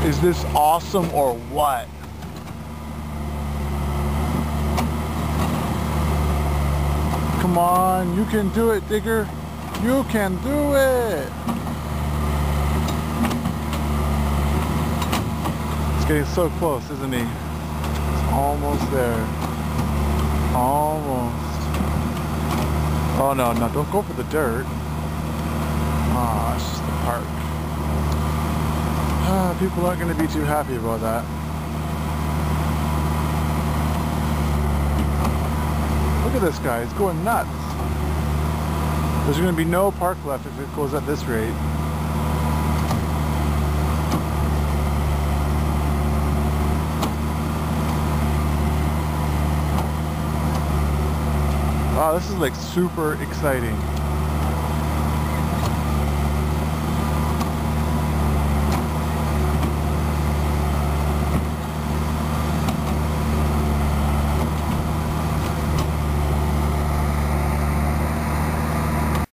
Is this awesome or what? Come on, you can do it, Digger. You can do it. It's getting so close, isn't he? It's almost there. Almost. Oh no, no, don't go for the dirt. Ah, it's just the park. People aren't going to be too happy about that. Look at this guy, he's going nuts. There's going to be no park left if it goes at this rate. Wow, this is like super exciting.